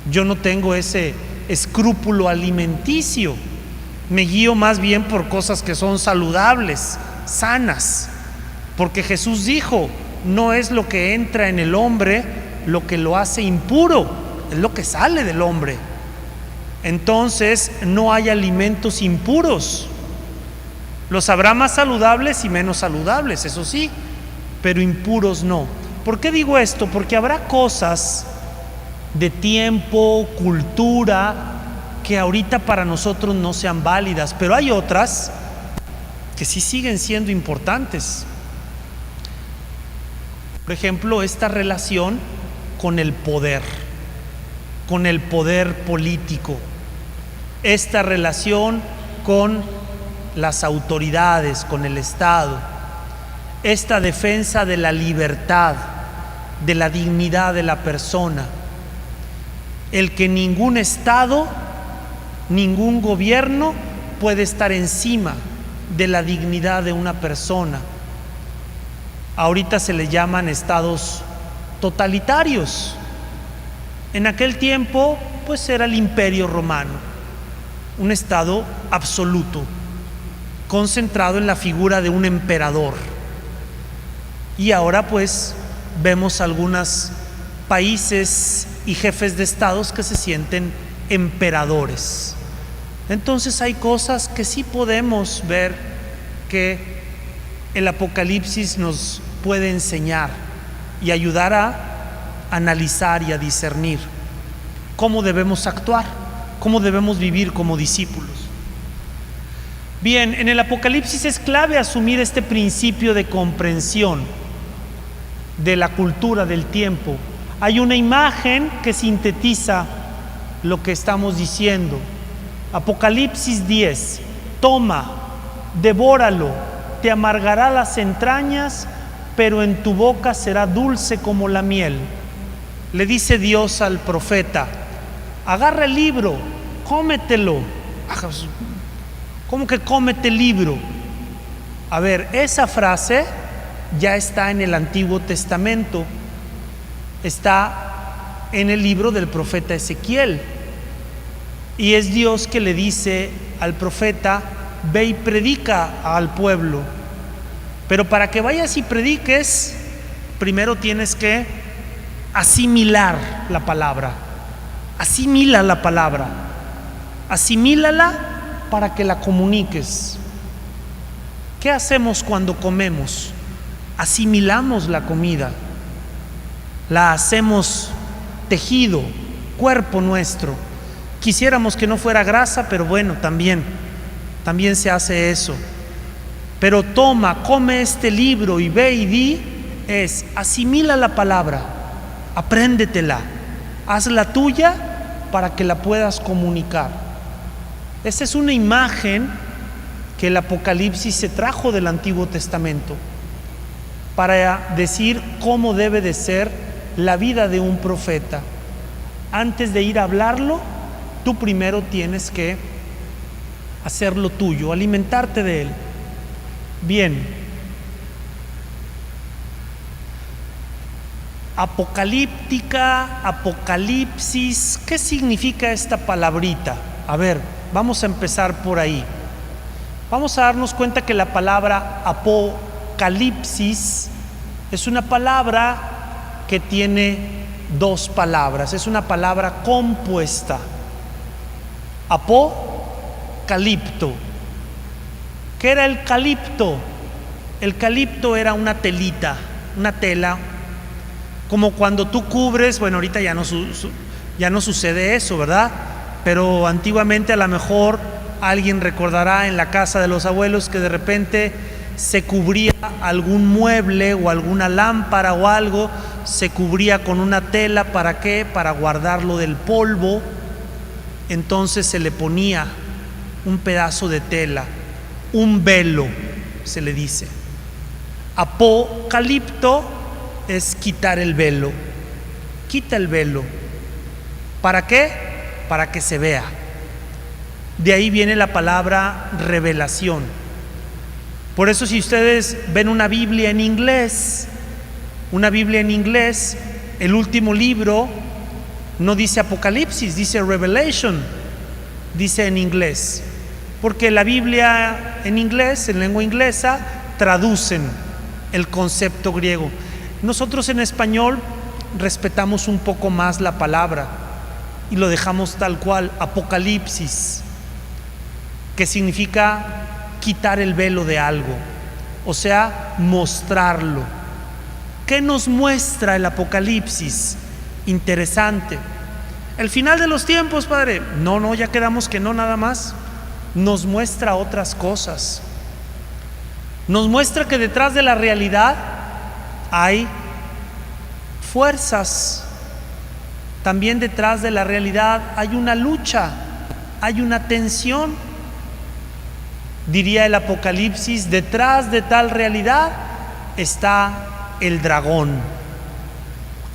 Speaker 2: Yo no tengo ese escrúpulo alimenticio. Me guío más bien por cosas que son saludables, sanas. Porque Jesús dijo, no es lo que entra en el hombre lo que lo hace impuro, es lo que sale del hombre. Entonces no hay alimentos impuros. Los habrá más saludables y menos saludables, eso sí, pero impuros no. ¿Por qué digo esto? Porque habrá cosas de tiempo, cultura, que ahorita para nosotros no sean válidas, pero hay otras que sí siguen siendo importantes. Por ejemplo, esta relación con el poder político, esta relación con las autoridades, con el Estado, esta defensa de la libertad, de la dignidad de la persona, el que ningún Estado, ningún gobierno puede estar encima de la dignidad de una persona. Ahorita se le llaman estados totalitarios. En aquel tiempo, pues era el Imperio Romano, un estado absoluto, concentrado en la figura de un emperador. Y ahora pues vemos algunos países y jefes de estados que se sienten emperadores. Entonces hay cosas que sí podemos ver que el Apocalipsis nos puede enseñar y ayudar a analizar y a discernir cómo debemos actuar, cómo debemos vivir como discípulos. Bien, en el Apocalipsis es clave asumir este principio de comprensión de la cultura del tiempo. Hay una imagen que sintetiza lo que estamos diciendo. Apocalipsis 10: toma, devóralo, te amargará las entrañas, pero en tu boca será dulce como la miel. le dice Dios al profeta: agarra el libro, cómetelo. ¿Cómo que cómete el libro? A ver, esa frase ya está en el Antiguo Testamento, está en el libro del profeta Ezequiel, y es Dios que le dice al profeta: ve y predica al pueblo. Pero para que vayas y prediques, primero tienes que asimilar la palabra. Asimila la palabra, asimílala para que la comuniques. ¿Qué hacemos cuando comemos? Asimilamos la comida, la hacemos tejido, cuerpo nuestro. Quisiéramos que no fuera grasa, pero bueno, también se hace eso. Pero toma, come este libro y ve y di, es asimila la palabra, apréndetela, hazla tuya para que la puedas comunicar. Esa es una imagen que el Apocalipsis se trajo del Antiguo Testamento para decir cómo debe de ser la vida de un profeta. Antes de ir a hablarlo, tú primero tienes que hacerlo tuyo, alimentarte de él. Bien. Apocalíptica, apocalipsis, ¿qué significa esta palabrita? A ver, vamos a empezar por ahí. Vamos a darnos cuenta que la palabra apocalipsis es una palabra que tiene dos palabras, es una palabra compuesta. Apocalipto. ¿Qué era el calipto? El calipto era una telita, una tela, como cuando tú cubres, bueno, ahorita ya no sucede eso, ¿verdad? Pero antiguamente a lo mejor alguien recordará en la casa de los abuelos que de repente se cubría algún mueble o alguna lámpara o algo, se cubría con una tela. ¿Para qué? Para guardarlo del polvo. Entonces se le ponía un pedazo de tela, un velo, se le dice. Apocalipto es quitar el velo. Quita el velo. ¿Para qué? Para que se vea. De ahí viene la palabra revelación. Por eso, si ustedes ven una Biblia en inglés, el último libro no dice Apocalipsis, dice Revelation, dice en inglés. Porque la Biblia en inglés, en lengua inglesa, traducen el concepto griego. Nosotros en español respetamos un poco más la palabra y lo dejamos tal cual, Apocalipsis, que significa quitar el velo de algo, o sea, mostrarlo. ¿Qué nos muestra el Apocalipsis? Interesante. El final de los tiempos, Padre. No, ya quedamos que no, nada más. Nos muestra otras cosas. Nos muestra que detrás de la realidad hay fuerzas. También detrás de la realidad hay una lucha, hay una tensión. Diría el Apocalipsis, detrás de tal realidad está el dragón.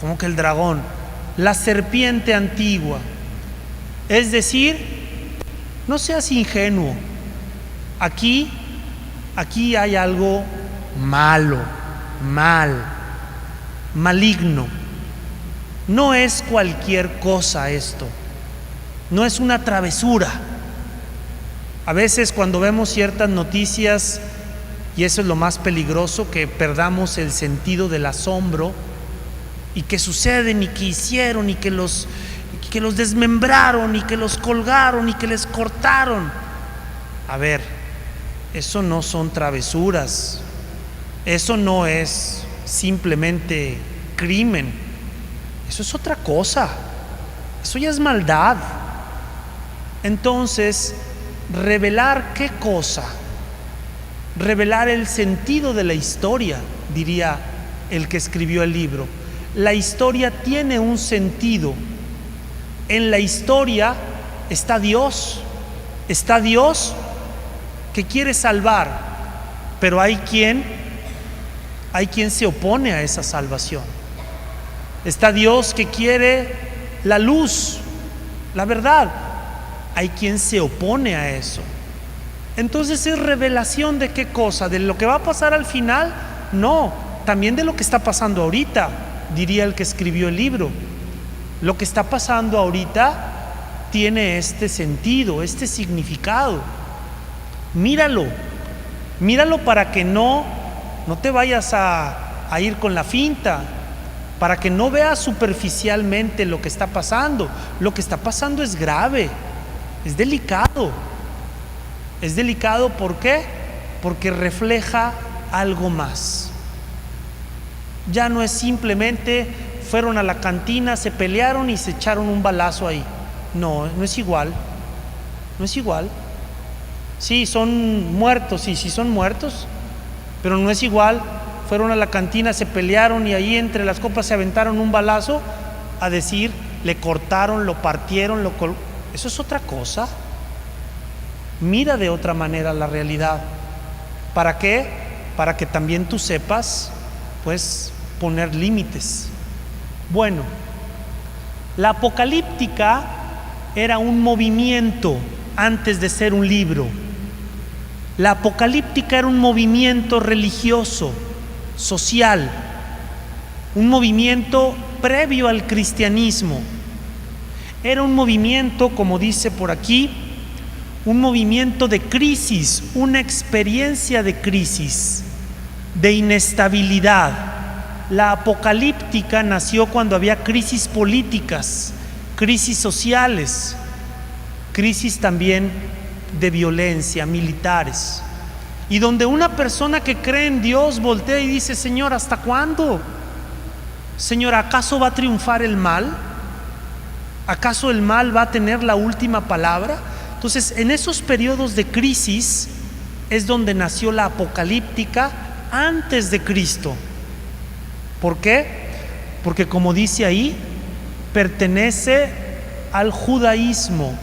Speaker 2: ¿Cómo que el dragón? La serpiente antigua. Es decir, no seas ingenuo. Aquí hay algo malo, maligno. No es cualquier cosa esto. No es una travesura. A veces cuando vemos ciertas noticias, y eso es lo más peligroso, que perdamos el sentido del asombro, y que suceden, y que hicieron, y que los desmembraron, y que los colgaron, y que les cortaron. A ver, eso no son travesuras, eso no es simplemente crimen, eso es otra cosa, eso ya es maldad. Entonces, revelar ¿qué cosa? Revelar el sentido de la historia, diría el que escribió el libro. La historia tiene un sentido. En la historia está Dios que quiere salvar, pero hay quien se opone a esa salvación. Está Dios que quiere la luz, la verdad. Hay quien se opone a eso. Entonces es revelación de qué cosa, de lo que va a pasar al final, no, también de lo que está pasando ahorita, diría el que escribió el libro. Lo que está pasando ahorita tiene este sentido, este significado. Míralo para que no te vayas a ir con la finta, para que no veas superficialmente lo que está pasando. Lo que está pasando es grave, es delicado. Es delicado, ¿por qué? Porque refleja algo más. Ya no es simplemente fueron a la cantina, se pelearon y se echaron un balazo ahí. No es igual. No es igual. Sí, son muertos, sí son muertos, pero no es igual. Fueron a la cantina, se pelearon y ahí entre las copas se aventaron un balazo, a decir, le cortaron, lo partieron, eso es otra cosa. Mira de otra manera la realidad. ¿Para qué? Para que también tú sepas, pues, poner límites. Bueno, la apocalíptica era un movimiento antes de ser un libro. La apocalíptica era un movimiento religioso, social, un movimiento previo al cristianismo. Era un movimiento, como dice por aquí, un movimiento de crisis, una experiencia de crisis, de inestabilidad. La apocalíptica nació cuando había crisis políticas, crisis sociales, crisis también de violencia, militares, y donde una persona que cree en Dios voltea y dice: Señor, ¿hasta cuándo? Señor, ¿acaso va a triunfar el mal? ¿Acaso el mal va a tener la última palabra? Entonces, en esos periodos de crisis es donde nació la apocalíptica antes de Cristo. ¿Por qué? Porque, como dice ahí, pertenece al judaísmo.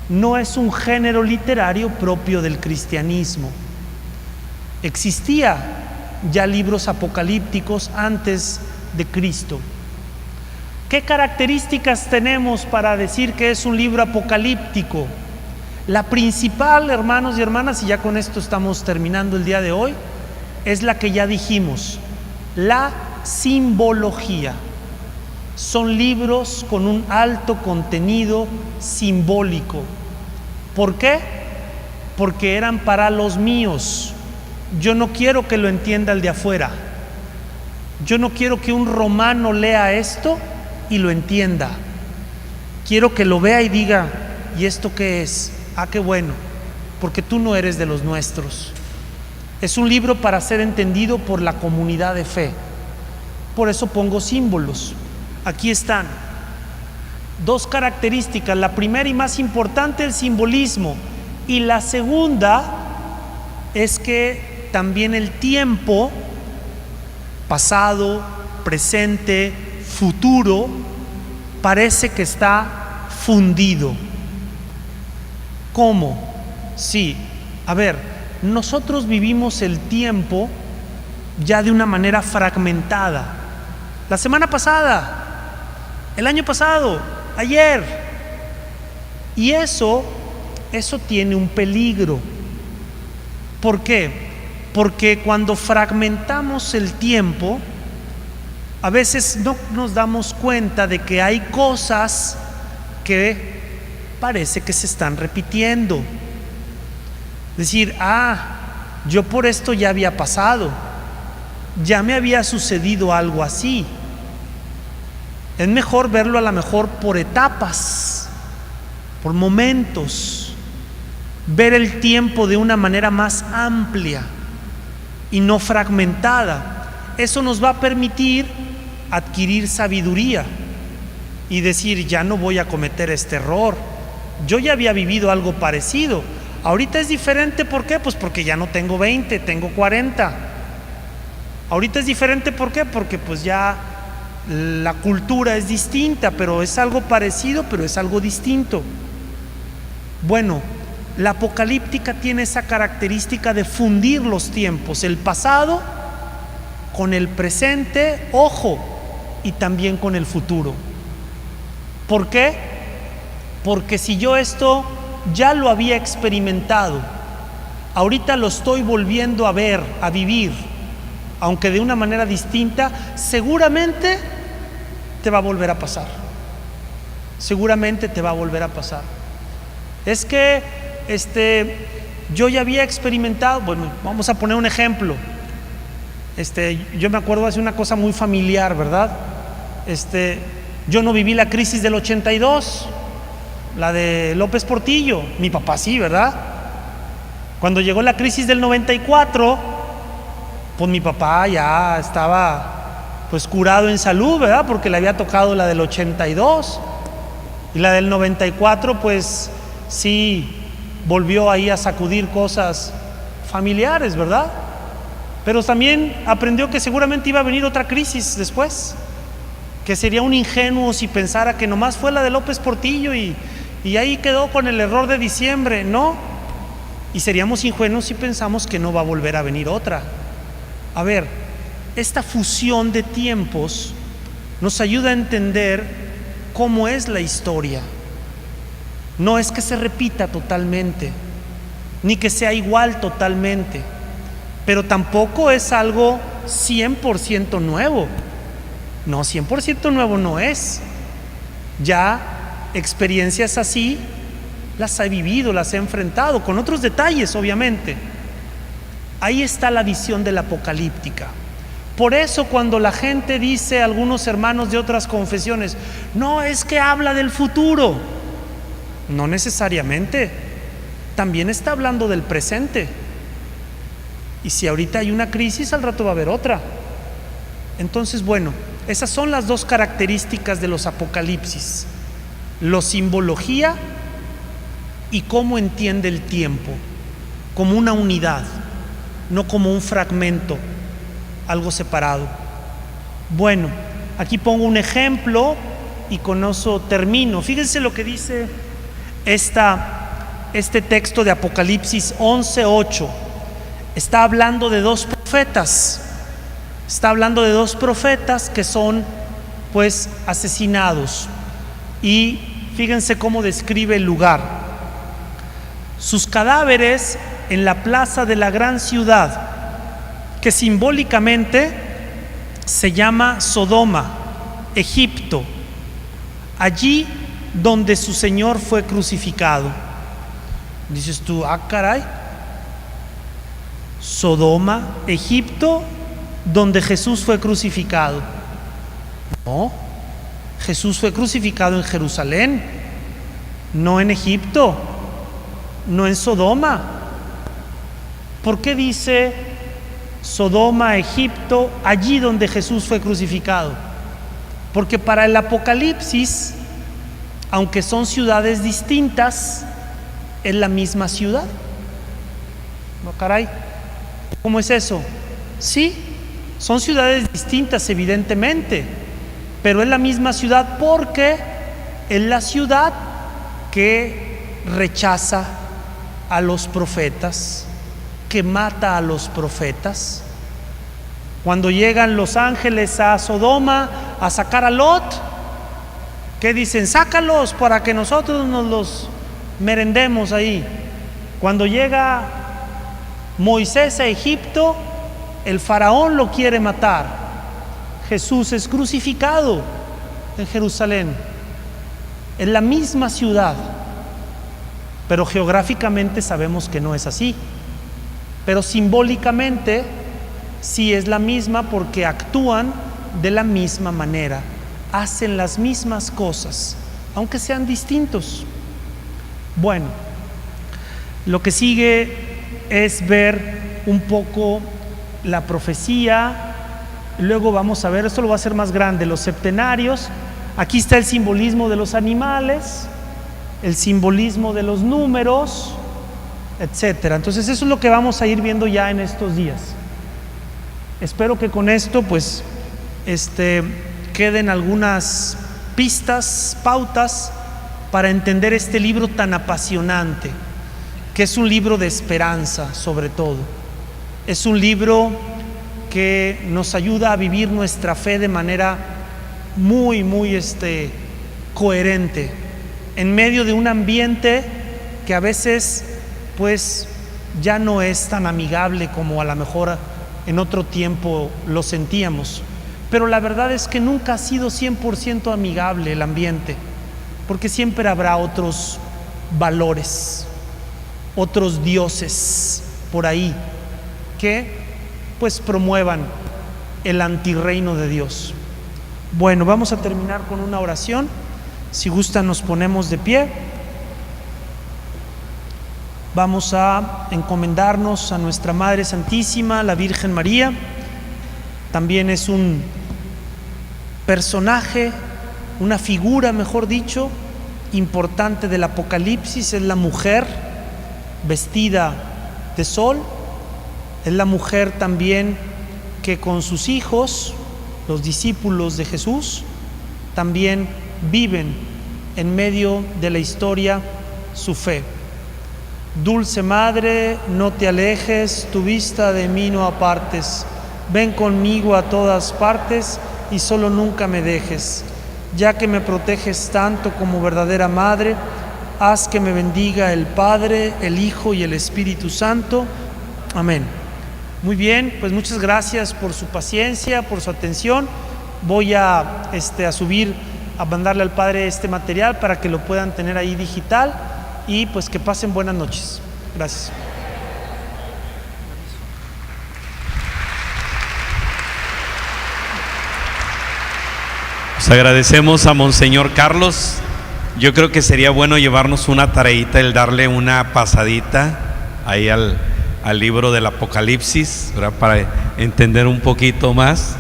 Speaker 2: No es un género literario propio del cristianismo. Existía ya libros apocalípticos antes de Cristo. ¿Qué características tenemos para decir que es un libro apocalíptico? La principal, hermanos y hermanas, y ya con esto estamos terminando el día de hoy, es la que ya dijimos: la simbología. Son libros con un alto contenido simbólico. ¿Por qué? Porque eran para los míos. Yo no quiero que lo entienda el de afuera. Yo no quiero que un romano lea esto y lo entienda. Quiero que lo vea y diga: ¿y esto qué es? Ah, qué bueno, porque tú no eres de los nuestros. Es un libro para ser entendido por la comunidad de fe. Por eso pongo símbolos. Aquí están dos características: la primera y más importante, el simbolismo, y la segunda es que también el tiempo, pasado, presente, futuro, parece que está fundido. ¿Cómo? Sí, a ver, nosotros vivimos el tiempo ya de una manera fragmentada. La semana pasada, el año pasado, ayer. Y eso tiene un peligro. ¿Por qué? Porque cuando fragmentamos el tiempo, a veces no nos damos cuenta de que hay cosas que parece que se están repitiendo. Decir: yo por esto ya había pasado, ya me había sucedido algo así. Es mejor verlo a lo mejor por etapas, por momentos, ver el tiempo de una manera más amplia y no fragmentada. Eso nos va a permitir adquirir sabiduría y decir: ya no voy a cometer este error. Yo ya había vivido algo parecido. Ahorita es diferente, ¿por qué? Pues porque ya no tengo 20, tengo 40. Ahorita es diferente, ¿por qué? Porque pues ya la cultura es distinta, pero es algo parecido, pero es algo distinto. Bueno, la apocalíptica tiene esa característica de fundir los tiempos, el pasado con el presente, ojo, y también con el futuro. ¿Por qué? Porque si yo esto ya lo había experimentado, ahorita lo estoy volviendo a ver, a vivir, aunque de una manera distinta, seguramente te va a volver a pasar. Seguramente te va a volver a pasar. Es que yo ya había experimentado, bueno, vamos a poner un ejemplo. Yo me acuerdo de una cosa muy familiar, ¿verdad? Yo no viví la crisis del 82, la de López Portillo. Mi papá sí, ¿verdad? Cuando llegó la crisis del 94, pues mi papá ya estaba pues curado en salud, ¿verdad? Porque le había tocado la del 82. Y la del 94 pues sí volvió ahí a sacudir cosas familiares, ¿verdad? Pero también aprendió que seguramente iba a venir otra crisis después, que sería un ingenuo si pensara que nomás fue la de López Portillo y ahí quedó con el error de diciembre. No, y seríamos ingenuos si pensamos que no va a volver a venir otra. A ver, esta fusión de tiempos nos ayuda a entender cómo es la historia. No es que se repita totalmente, ni que sea igual totalmente, pero tampoco es algo 100% nuevo. No, 100% nuevo no es. Ya experiencias así las he vivido, las he enfrentado, con otros detalles obviamente. Ahí está la visión de la apocalíptica. Por eso cuando la gente dice, algunos hermanos de otras confesiones, no, es que habla del futuro, no necesariamente, también está hablando del presente. Y si ahorita hay una crisis, al rato va a haber otra. Entonces, bueno, esas son las dos características de los apocalipsis: la simbología y cómo entiende el tiempo, como una unidad, no como un fragmento, algo separado. Bueno, aquí pongo un ejemplo y con eso termino. Fíjense lo que dice este texto de Apocalipsis 11:8. Está hablando de dos profetas. Está hablando de dos profetas que son pues asesinados. Y fíjense cómo describe el lugar. Sus cadáveres en la plaza de la gran ciudad, que simbólicamente se llama Sodoma, Egipto, allí donde su Señor fue crucificado. Dices tú, ah, caray, Sodoma, Egipto, donde Jesús fue crucificado. No, Jesús fue crucificado en Jerusalén, no en Egipto, no en Sodoma. ¿Por qué dice Sodoma, Egipto, allí donde Jesús fue crucificado? Porque para el Apocalipsis, aunque son ciudades distintas, es la misma ciudad. No, caray, ¿cómo es eso? Sí, son ciudades distintas evidentemente, pero es la misma ciudad porque es la ciudad que rechaza a los profetas, que mata a los profetas. Cuando llegan los ángeles a Sodoma a sacar a Lot, ¿qué dicen? Sácalos para que nosotros nos los merendemos ahí. Cuando llega Moisés a Egipto, el faraón lo quiere matar. Jesús es crucificado en Jerusalén. Es la misma ciudad, pero geográficamente sabemos que no es así. Pero simbólicamente sí es la misma, porque actúan de la misma manera, hacen las mismas cosas, aunque sean distintos. Bueno, lo que sigue es ver un poco la profecía. Luego vamos a ver, esto lo va a hacer más grande, los septenarios. Aquí está el simbolismo de los animales, el simbolismo de los números, etcétera. Entonces eso es lo que vamos a ir viendo ya en estos días. Espero que con esto pues queden algunas pistas, pautas para entender este libro tan apasionante, que es un libro de esperanza sobre todo. Es un libro que nos ayuda a vivir nuestra fe de manera muy coherente en medio de un ambiente que a veces pues ya no es tan amigable como a lo mejor en otro tiempo lo sentíamos. Pero la verdad es que nunca ha sido 100% amigable el ambiente, porque siempre habrá otros valores, otros dioses por ahí que pues promuevan el antirreino de Dios. Bueno, vamos a terminar con una oración. Si gustan, nos ponemos de pie. Vamos a encomendarnos a nuestra Madre Santísima, la Virgen María. También es un personaje, una figura, mejor dicho, importante del Apocalipsis. Es la mujer vestida de sol. Es la mujer también que con sus hijos, los discípulos de Jesús, también viven en medio de la historia su fe. Dulce Madre, no te alejes, tu vista de mí no apartes. Ven conmigo a todas partes y solo nunca me dejes. Ya que me proteges tanto como verdadera Madre, haz que me bendiga el Padre, el Hijo y el Espíritu Santo. Amén. Muy bien, pues muchas gracias por su paciencia, por su atención. Voy a subir, a mandarle al Padre este material para que lo puedan tener ahí digital y pues que pasen buenas noches. Gracias.
Speaker 1: Pues agradecemos a Monseñor Carlos. Yo creo que sería bueno llevarnos una tareita, el darle una pasadita ahí al libro del Apocalipsis, ¿verdad? Para entender un poquito más.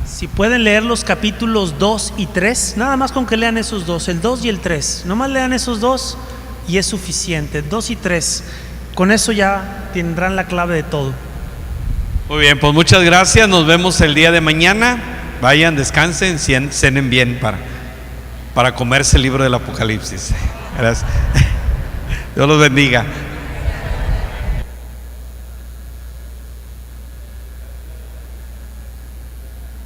Speaker 2: Si pueden leer los capítulos 2 y 3, nada más con que lean esos dos, el 2 y el 3, nomás lean esos dos y es suficiente, 2 y 3, con eso ya tendrán la clave de todo.
Speaker 1: Muy bien, pues muchas gracias, nos vemos el día de mañana, vayan, descansen, cenen bien para comerse el libro del Apocalipsis. Gracias. Dios los bendiga.